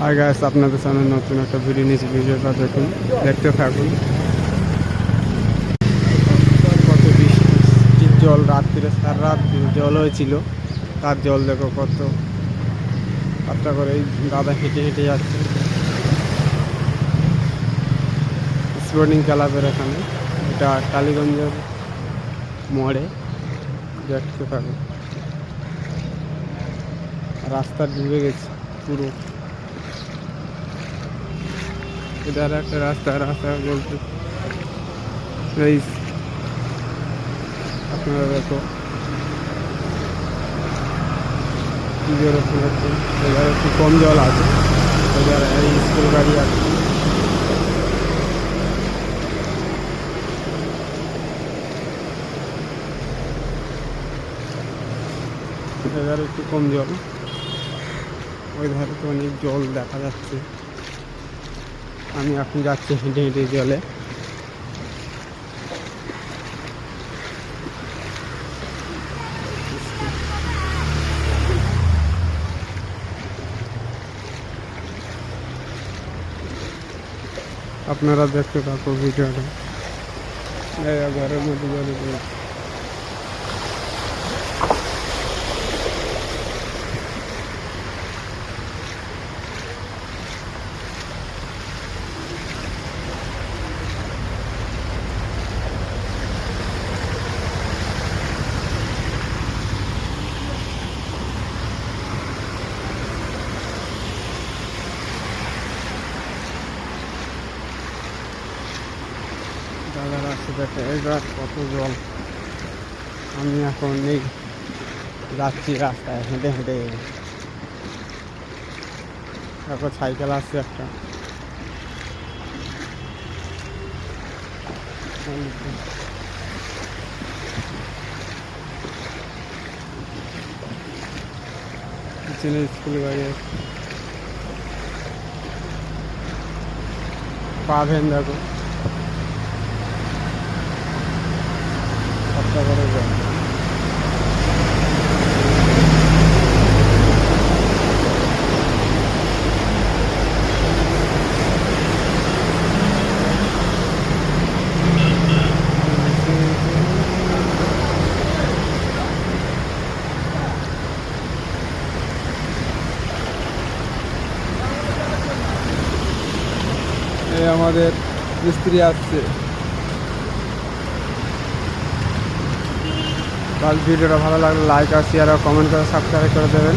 Hi guys, আপনাদের সামনে নতুন একটা ভিডিও নিয়েছি। ভিডিওটা দেখুন, দেখতে থাকুন। কত বৃষ্টির জল, রাত্রিরে সারা রাত জল হয়েছিল। তার জল দেখো কত রাস্তা করে এই দাদা হেঁটে হেঁটে যাচ্ছে স্পোর্টিং ক্লাবের এখানে। এটা টালিগঞ্জের মোড়ে, দেখতে থাকুন। রাস্তা ডুবে গেছে পুরো। এধারে একটা রাস্তা বলতে এই আপনারা দেখো কি জোরে ফোনাচ্ছে। এধারে একটু কম জল আছে, এধারে এই স্কুল গাড়ি আছে। এধারে একটু কম জল, ওই ধারে তো অনেক জল দেখা যাচ্ছে। আমি এখন যাচ্ছি হেঁটে হেঁটে জলে। আপনারা দেখতে থাকো ভিডিওটা। ঘরের মধ্যে জলে পড়েছে। দাদা রাস্তা দেখে এবার কত জল। আমি এখন এই যাচ্ছি রাস্তায় হেঁটে হেঁটে। তারপর সাইকেল আসছে একটা। পিছনে স্কুল গাড়ি পাবেন, দেখো সবটা করে জল। এই আমাদের মিস্ত্রি আসছে। ভিডিওটা ভালো লাগলে লাইক আর শেয়ার আর কমেন্ট করে সাবস্ক্রাইব করে দেবেন।